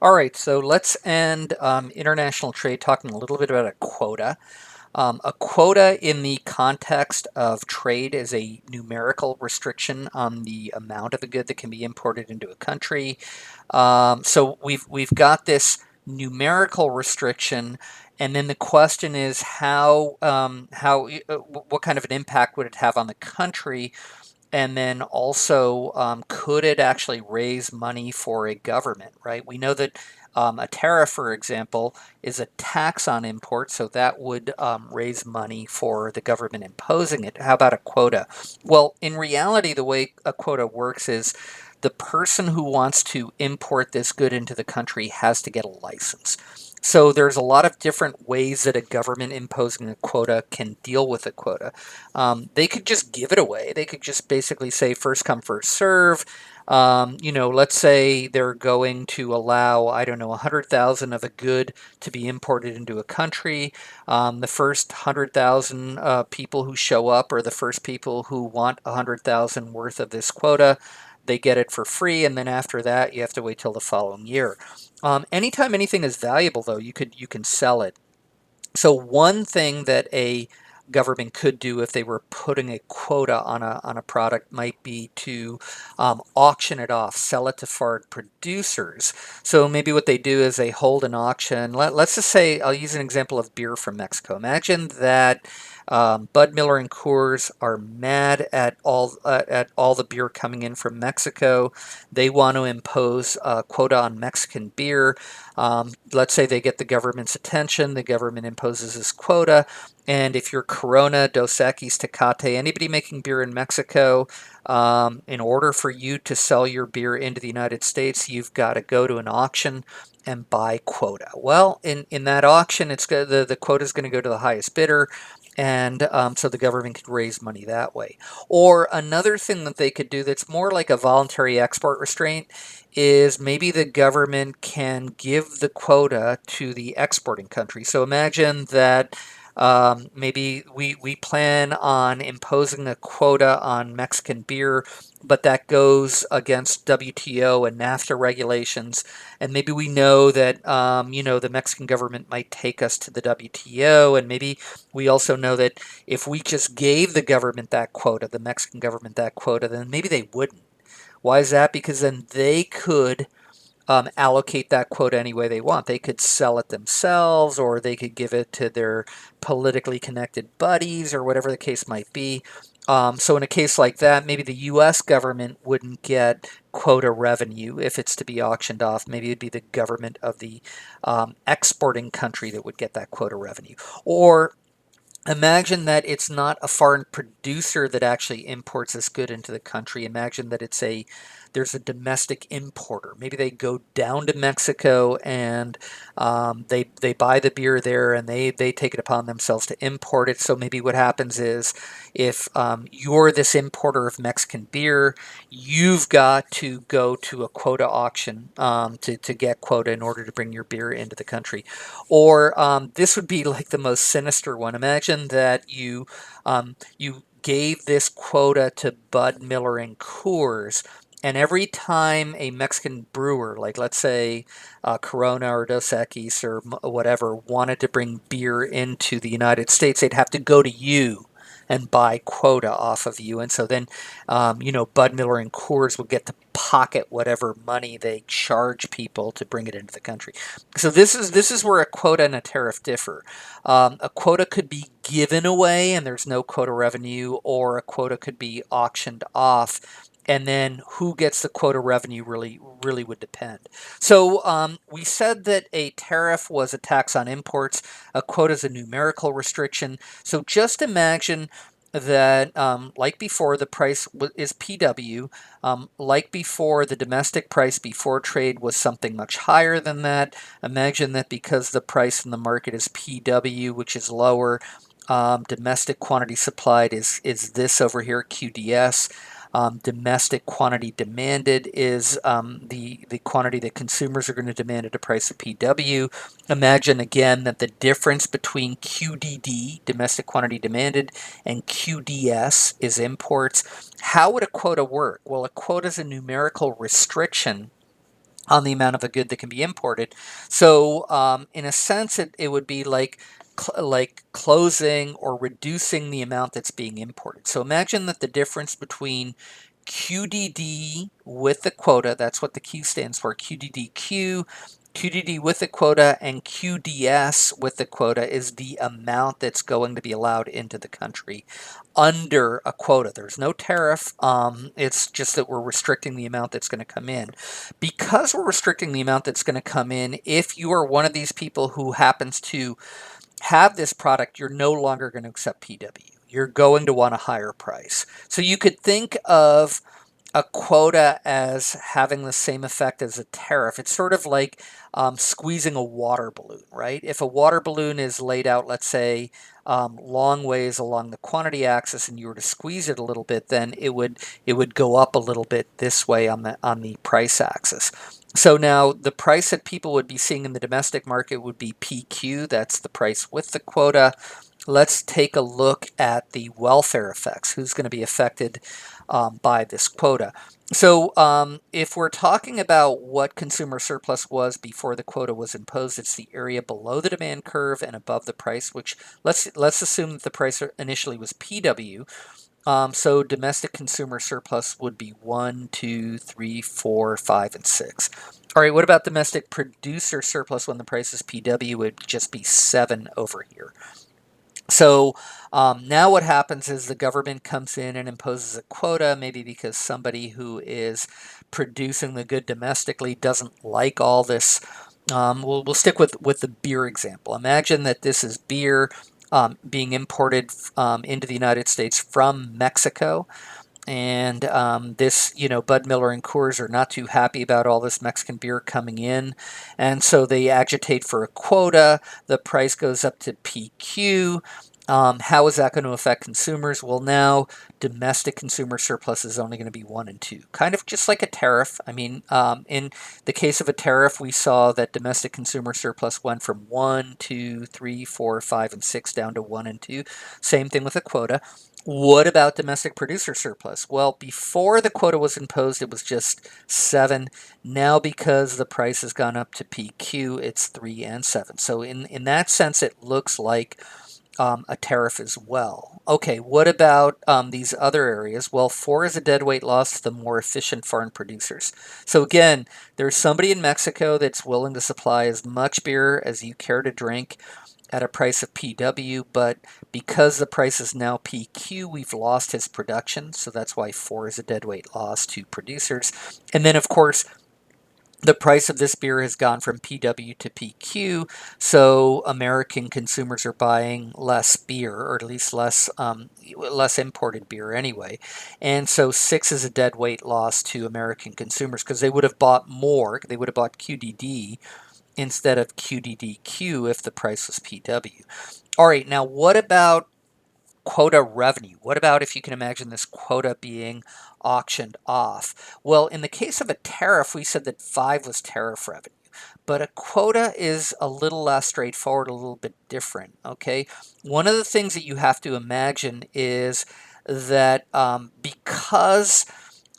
All right, so let's end international trade talking a little bit about a quota. A quota in the context of trade is a numerical restriction on the amount of a good that can be imported into a country. So we've got this numerical restriction, and then the question is what kind of an impact would it have on the country? And then also, could it actually raise money for a government, right? We know that a tariff, for example, is a tax on imports, so that would raise money for the government imposing it. How about a quota? Well, in reality, the way a quota works is the person who wants to import this good into the country has to get a license. So there's a lot of different ways that a government imposing a quota can deal with a quota. They could just give it away. They could just basically say first come, first serve. Let's say they're going to allow, I don't know, 100,000 of a good to be imported into a country. The first 100,000 people who show up are the first people who want 100,000 worth of this quota. They get it for free, and then after that, you have to wait till the following year. Anytime anything is valuable, though, you can sell it. So one thing that a government could do if they were putting a quota on a product might be to auction it off, sell it to foreign producers. So maybe what they do is they hold an auction. Let's just say, I'll use an example of beer from Mexico. Imagine that Bud Miller and Coors are mad at all the beer coming in from Mexico. They want to impose a quota on Mexican beer. Let's say they get the government's attention. The government imposes this quota. And if you're Corona, Dos Equis, Tecate, anybody making beer in Mexico, in order for you to sell your beer into the United States, you've got to go to an auction and buy quota. Well, in that auction, the quota is going to go to the highest bidder, and so the government could raise money that way. Or another thing that they could do that's more like a voluntary export restraint is maybe the government can give the quota to the exporting country. So imagine that maybe we plan on imposing a quota on Mexican beer, but that goes against WTO and NAFTA regulations. And maybe we know that, the Mexican government might take us to the WTO. And maybe we also know that if we just gave the government that quota, the Mexican government that quota, then maybe they wouldn't. Why is that? Because then they could allocate that quota any way they want. They could sell it themselves, or they could give it to their politically connected buddies, or whatever the case might be. So in a case like that, maybe the U.S. government wouldn't get quota revenue if it's to be auctioned off. Maybe it'd be the government of the exporting country that would get that quota revenue. Or imagine that it's not a foreign producer that actually imports this good into the country. Imagine that there's a domestic importer. Maybe they go down to Mexico and they buy the beer there, and they take it upon themselves to import it. So maybe what happens is, if you're this importer of Mexican beer, you've got to go to a quota auction to get quota in order to bring your beer into the country. Or this would be like the most sinister one. Imagine that you gave this quota to Bud Miller and Coors, and every time a Mexican brewer, like let's say Corona or Dos Equis or whatever, wanted to bring beer into the United States, they'd have to go to you and buy quota off of you. And so then, Bud Miller and Coors will get to pocket whatever money they charge people to bring it into the country. So this is where a quota and a tariff differ. A quota could be given away and there's no quota revenue, or a quota could be auctioned off. And then who gets the quota revenue really would depend. So we said that a tariff was a tax on imports. A quota is a numerical restriction. So just imagine that, like before, the price is PW. Like before, the domestic price before trade was something much higher than that. Imagine that because the price in the market is PW, which is lower, domestic quantity supplied is this over here, QDS. Domestic quantity demanded is the quantity that consumers are going to demand at a price of PW. Imagine again that the difference between QDD, domestic quantity demanded, and QDS is imports. How would a quota work? Well, a quota is a numerical restriction on the amount of a good that can be imported. So in a sense, it would be like closing or reducing the amount that's being imported. So imagine that the difference between QDD with the quota, that's what the Q stands for, QDDQ, QDD with the quota, and QDS with the quota is the amount that's going to be allowed into the country under a quota. There's no tariff. It's just that we're restricting the amount that's going to come in. Because we're restricting the amount that's going to come in, if you are one of these people who happens to have this product, you're no longer going to accept PW. You're going to want a higher price. So you could think of a quota as having the same effect as a tariff. It's sort of like squeezing a water balloon, right? If a water balloon is laid out, let's say, long ways along the quantity axis, and you were to squeeze it a little bit, then it would go up a little bit this way on the price axis. So now the price that people would be seeing in the domestic market would be PQ. That's the price with the quota. Let's take a look at the welfare effects. Who's going to be affected by this quota? So if we're talking about what consumer surplus was before the quota was imposed, it's the area below the demand curve and above the price, which let's assume that the price initially was PW. So domestic consumer surplus would be 1, 2, 3, 4, 5, and 6. All right, what about domestic producer surplus when the price is PW? It would just be 7 over here. So now what happens is the government comes in and imposes a quota, maybe because somebody who is producing the good domestically doesn't like all this. We'll stick with the beer example. Imagine that this is beer being imported into the United States from Mexico. And this, Bud Miller and Coors are not too happy about all this Mexican beer coming in. And so they agitate for a quota. The price goes up to PQ. How is that going to affect consumers? Well, now domestic consumer surplus is only going to be 1 and 2, kind of just like a tariff. I mean, in the case of a tariff, we saw that domestic consumer surplus went from 1, 2, 3, 4, 5, and 6 down to 1 and 2. Same thing with a quota. What about domestic producer surplus? Well, before the quota was imposed, it was just 7. Now, because the price has gone up to PQ, it's 3 and 7. So in that sense, it looks like a tariff as well. Okay, what about these other areas? Well, 4 is a deadweight loss to the more efficient foreign producers. So again, there's somebody in Mexico that's willing to supply as much beer as you care to drink at a price of PW, but because the price is now PQ, we've lost his production, so that's why 4 is a deadweight loss to producers. And then, of course, the price of this beer has gone from PW to PQ, so American consumers are buying less beer, or at least less imported beer anyway. And so 6 is a deadweight loss to American consumers because they would have bought more. They would have bought QDD instead of QDDQ if the price was PW. All right, now what about quota revenue? What about if you can imagine this quota being auctioned off? Well, in the case of a tariff, we said that 5 was tariff revenue. But a quota is a little less straightforward, a little bit different, okay? One of the things that you have to imagine is that because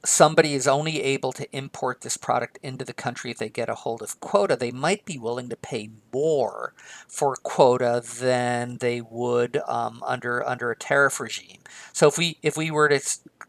somebody is only able to import this product into the country if they get a hold of quota, they might be willing to pay more for quota than they would under a tariff regime. So if we were to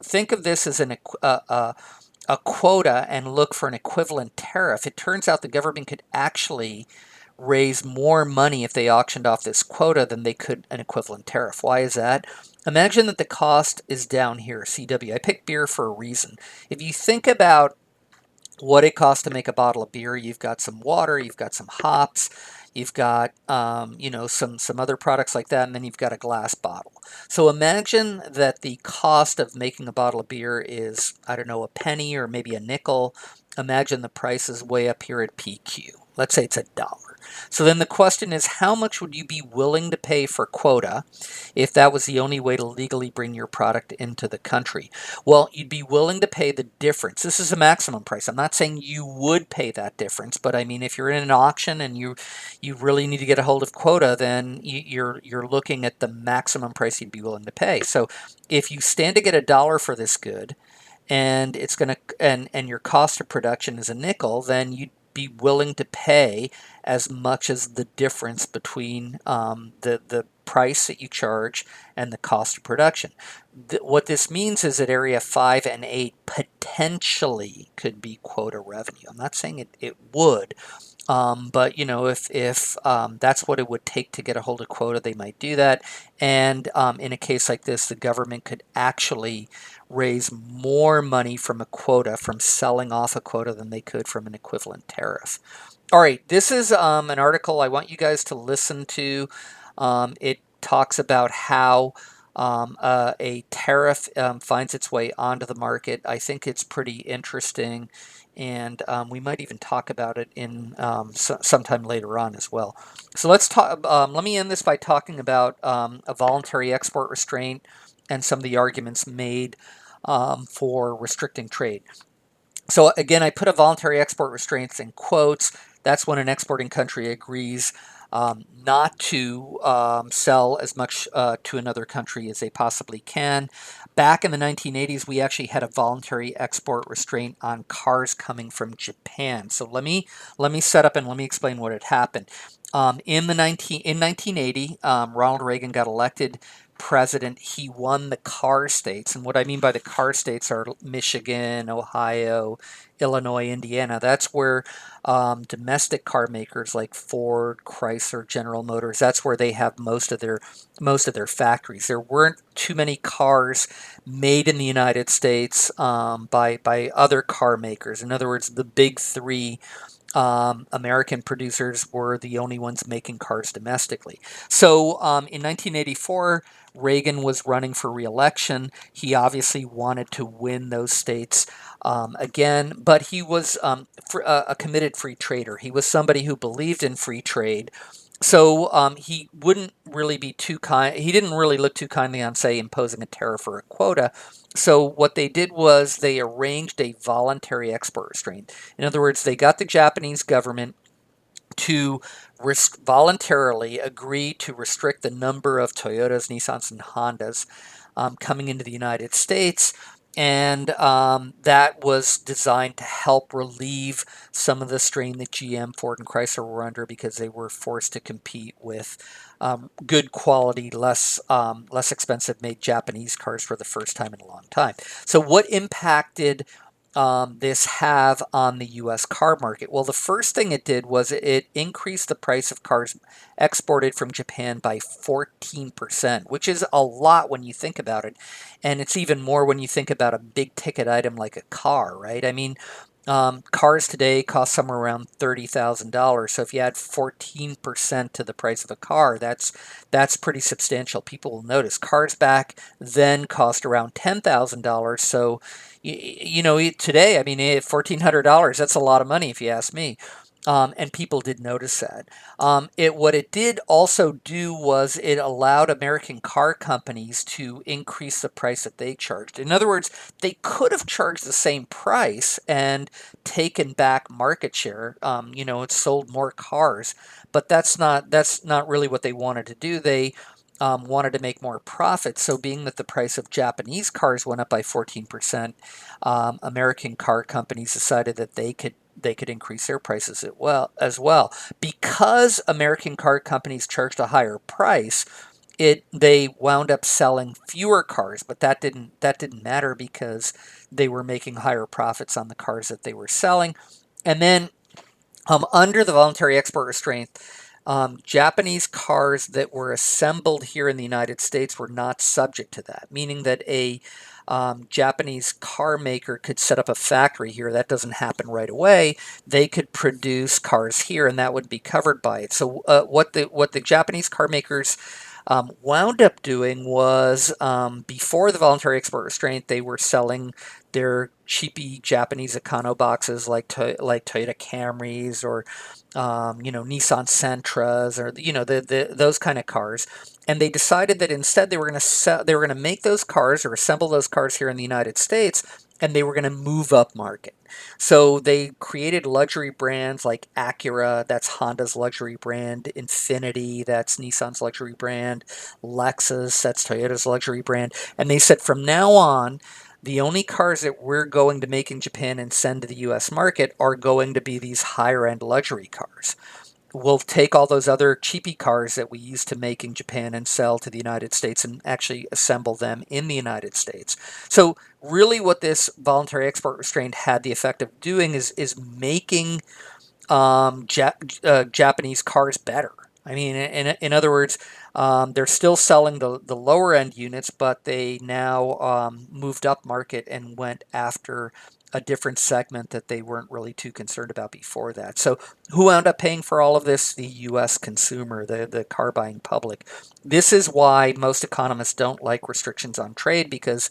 think of this as a quota and look for an equivalent tariff, it turns out the government could actually raise more money if they auctioned off this quota than they could an equivalent tariff. Why is that? Imagine that the cost is down here, CW. I picked beer for a reason. If you think about what it costs to make a bottle of beer, you've got some water, you've got some hops, you've got some other products like that, and then you've got a glass bottle. So imagine that the cost of making a bottle of beer is, I don't know, a penny or maybe a nickel. Imagine the price is way up here at PQ. Let's say it's $1. So then the question is, how much would you be willing to pay for quota if that was the only way to legally bring your product into the country? Well, you'd be willing to pay the difference. This is a maximum price. I'm not saying you would pay that difference, but I mean, if you're in an auction and you really need to get a hold of quota, then you're looking at the maximum price you'd be willing to pay. So if you stand to get $1 for this good, and it's going to and your cost of production is a nickel, then you'd be willing to pay as much as the difference between the price that you charge and the cost of production. What this means is that Area 5 and 8 potentially could be quota revenue. I'm not saying it would, but if that's what it would take to get a hold of quota, they might do that. And in a case like this, the government could actually raise more money from a quota, from selling off a quota, than they could from an equivalent tariff. All right, this is an article I want you guys to listen to. It talks about how a tariff finds its way onto the market. I think it's pretty interesting, and we might even talk about it in sometime later on as well. So let's talk. Let me end this by talking about a voluntary export restraint and some of the arguments made for restricting trade. So again, I put a voluntary export restraints in quotes. That's when an exporting country agrees not to sell as much to another country as they possibly can. Back in the 1980s, we actually had a voluntary export restraint on cars coming from Japan. So let me set up and let me explain what had happened. In 1980, Ronald Reagan got elected president. He won the car states, and what I mean by the car states are Michigan, Ohio, Illinois, Indiana. That's where domestic car makers like Ford, Chrysler, General Motors. That's where they have most of their factories. There weren't too many cars made in the United States by other car makers. In other words, the big three American producers were the only ones making cars domestically. So in 1984, Reagan was running for re-election. He obviously wanted to win those states again, but he was a committed free trader. He was somebody who believed in free trade. So he wouldn't really be too kind. He didn't really look too kindly on, say, imposing a tariff or a quota. So what they did was they arranged a voluntary export restraint. In other words, they got the Japanese government to voluntarily agree to restrict the number of Toyotas, Nissans, and Hondas coming into the United States. And that was designed to help relieve some of the strain that GM, Ford, and Chrysler were under because they were forced to compete with good quality, less expensive made Japanese cars for the first time in a long time. So what impacted this have on the U.S. car market? Well, the first thing it did was it increased the price of cars exported from Japan by 14%, which is a lot when you think about it. And it's even more when you think about a big ticket item like a car, right? I mean, cars today cost somewhere around $30,000. So if you add 14% to the price of a car, that's pretty substantial. People will notice cars back then cost around $10,000. So today, I mean, $1,400, that's a lot of money if you ask me. And people did notice that. What it did also do was it allowed American car companies to increase the price that they charged. In other words, they could have charged the same price and taken back market share. It sold more cars, but that's not really what they wanted to do. They wanted to make more profit. So, being that the price of Japanese cars went up by 14%, American car companies decided that they could increase their prices as well. Because American car companies charged a higher price, they wound up selling fewer cars, but that didn't matter because they were making higher profits on the cars that they were selling. And then under the voluntary export restraint, Japanese cars that were assembled here in the United States were not subject to that, meaning that a Japanese car maker could set up a factory here. That doesn't happen right away. They could produce cars here, and that would be covered by it. So what the Japanese car makers wound up doing was before the voluntary export restraint, they were selling their cheapy Japanese econo boxes like Toyota Camrys or Nissan Sentras or those kind of cars. And they decided that instead they were going to make those cars or assemble those cars here in the United States, and they were going to move up market. So they created luxury brands like Acura, that's Honda's luxury brand, Infiniti, that's Nissan's luxury brand, Lexus, that's Toyota's luxury brand. And they said from now on, The only cars that we're going to make in Japan and send to the US market are going to be these higher end luxury cars. We'll take all those other cheapy cars that we used to make in Japan and sell to the United States and actually assemble them in the United States. So really what this voluntary export restraint had the effect of doing is making Japanese cars better. I mean, in other words, they're still selling the lower end units, but they now moved up market and went after a different segment that they weren't really too concerned about before that. So, who wound up paying for all of this? The U.S. consumer, the car buying public. This is why most economists don't like restrictions on trade because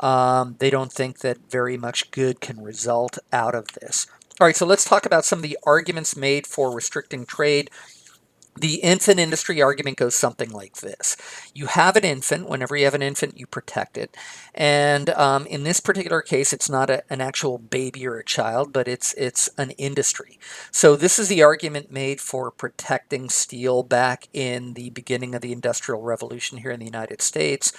they don't think that very much good can result out of this. All right, so let's talk about some of the arguments made for restricting trade. The infant industry argument goes something like this. You have an infant. Whenever you have an infant, you protect it. And in this particular case, it's not an actual baby or a child, but it's an industry. So this is the argument made for protecting steel back in the beginning of the Industrial Revolution here in the United States.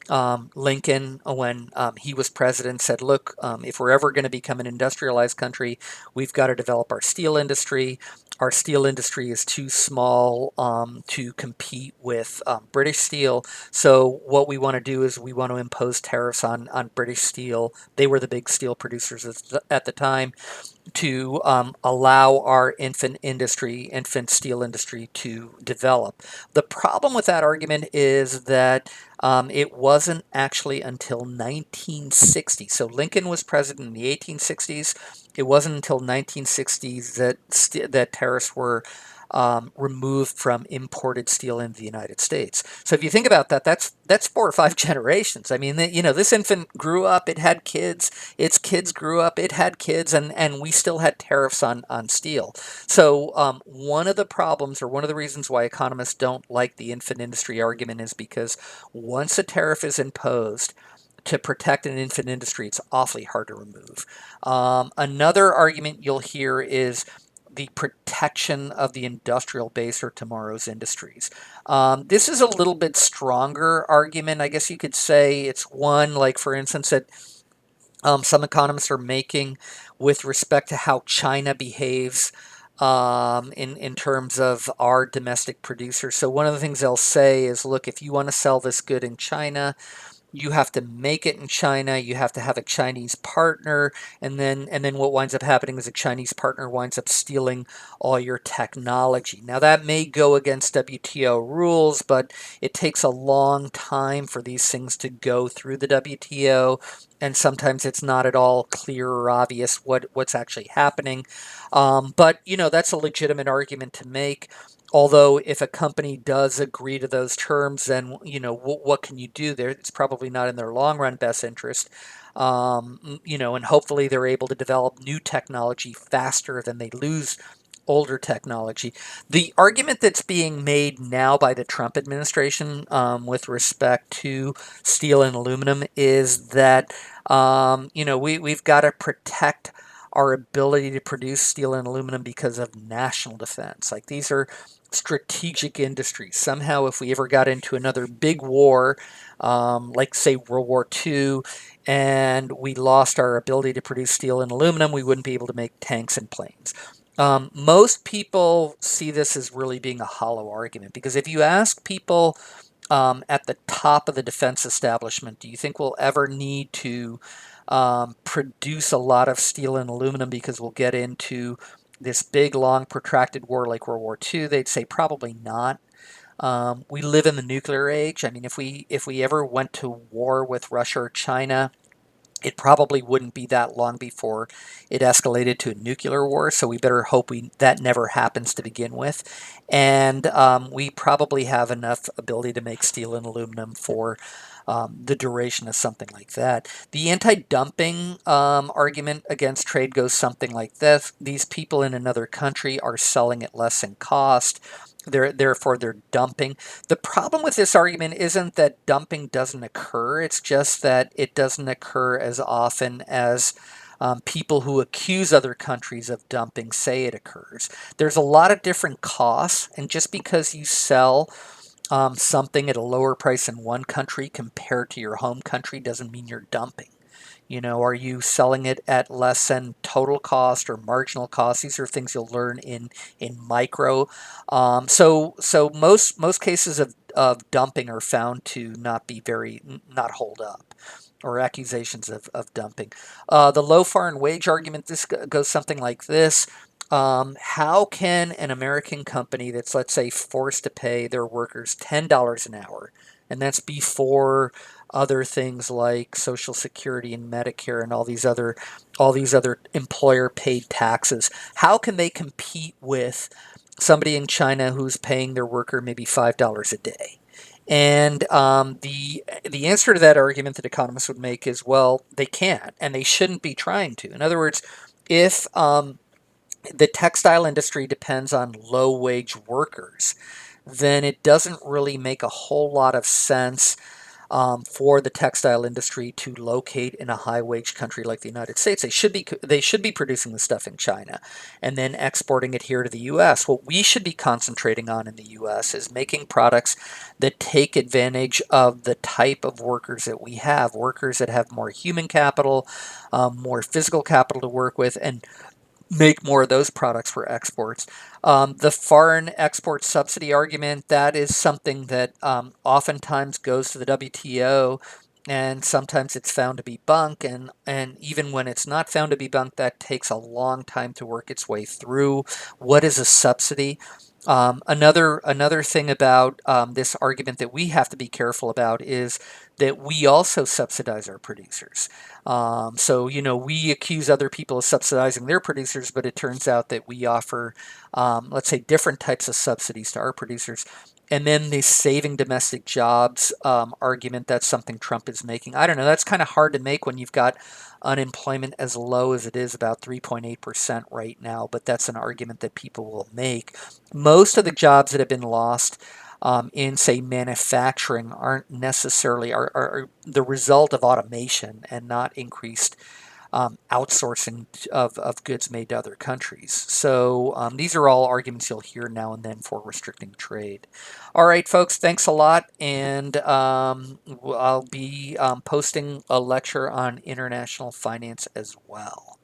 Lincoln, when he was president, said, look, if we're ever going to become an industrialized country, we've got to develop our steel industry. Our steel industry is too small to compete with British steel. So what we want to do is we want to impose tariffs on British steel. They were the big steel producers at the time to allow our infant steel industry to develop. The problem with that argument is that it wasn't actually until 1960. So Lincoln was president in the 1860s. It wasn't until 1960s that tariffs were removed from imported steel into the United States. So if you think about that, that's 4 or 5 generations. I mean, this infant grew up, it had kids, its kids grew up, it had kids, and we still had tariffs on steel. So one of the problems, or one of the reasons why economists don't like the infant industry argument, is because once a tariff is imposed, to protect an infant industry, it's awfully hard to remove. Another argument you'll hear is the protection of the industrial base or tomorrow's industries. This is a little bit stronger argument. I guess you could say it's one, like for instance, that some economists are making with respect to how China behaves in terms of our domestic producers. So one of the things they'll say is, look, if you want to sell this good in China, you have to make it in China. You have to have a Chinese partner, and then what winds up happening is a Chinese partner winds up stealing all your technology. Now that may go against WTO rules, but it takes a long time for these things to go through the WTO, and sometimes it's not at all clear or obvious what's actually happening. But that's a legitimate argument to make. Although, if a company does agree to those terms, then what can you do there? It's probably not in their long run best interest. And hopefully they're able to develop new technology faster than they lose older technology. The argument that's being made now by the Trump administration with respect to steel and aluminum is that we've got to protect our ability to produce steel and aluminum because of national defense. Like, these are strategic industries. Somehow, if we ever got into another big war, like say World War II, and we lost our ability to produce steel and aluminum, we wouldn't be able to make tanks and planes. Most people see this as really being a hollow argument, because if you ask people at the top of the defense establishment, do you think we'll ever need to produce a lot of steel and aluminum because we'll get into this big, long, protracted war like World War II? They'd say probably not. We live in the nuclear age. I mean, if we ever went to war with Russia or China, it probably wouldn't be that long before it escalated to a nuclear war. So we better hope that never happens to begin with. And we probably have enough ability to make steel and aluminum for the duration of something like that. The anti-dumping argument against trade goes something like this. These people in another country are selling at less in cost. Therefore, they're dumping. The problem with this argument isn't that dumping doesn't occur. It's just that it doesn't occur as often as people who accuse other countries of dumping say it occurs. There's a lot of different costs, and just because you sell something at a lower price in one country compared to your home country doesn't mean you're dumping. Are you selling it at less than total cost or marginal cost? These are things you'll learn in micro. So most cases of dumping are found to not be not hold up, or accusations of dumping. The low foreign wage argument, this goes something like this. How can an American company that's, let's say, forced to pay their workers $10 an hour, and that's before other things like Social Security and Medicare and all these other employer paid taxes, how can they compete with somebody in China who's paying their worker maybe $5 a day? And the answer to that argument that economists would make is, well, they can't, and they shouldn't be trying to. In other words, if the textile industry depends on low wage workers, then it doesn't really make a whole lot of sense for the textile industry to locate in a high wage country like the United States. They should be producing the stuff in China and then exporting it here to the U.S. What we should be concentrating on in the U.S. is making products that take advantage of the type of workers that we have, workers that have more human capital, more physical capital to work with, and make more of those products for exports. The foreign export subsidy argument, that is something that oftentimes goes to the WTO, and sometimes it's found to be bunk, and even when it's not found to be bunk, that takes a long time to work its way through. What is a subsidy? Another thing about this argument that we have to be careful about is that we also subsidize our producers. So we accuse other people of subsidizing their producers, but it turns out that we offer, let's say, different types of subsidies to our producers. And then the saving domestic jobs argument, that's something Trump is making. I don't know, that's kind of hard to make when you've got unemployment as low as it is, about 3.8% right now, but that's an argument that people will make. Most of the jobs that have been lost in, say, manufacturing aren't necessarily are the result of automation and not increased outsourcing of goods made to other countries. So these are all arguments you'll hear now and then for restricting trade. All right, folks, thanks a lot. And I'll be posting a lecture on international finance as well.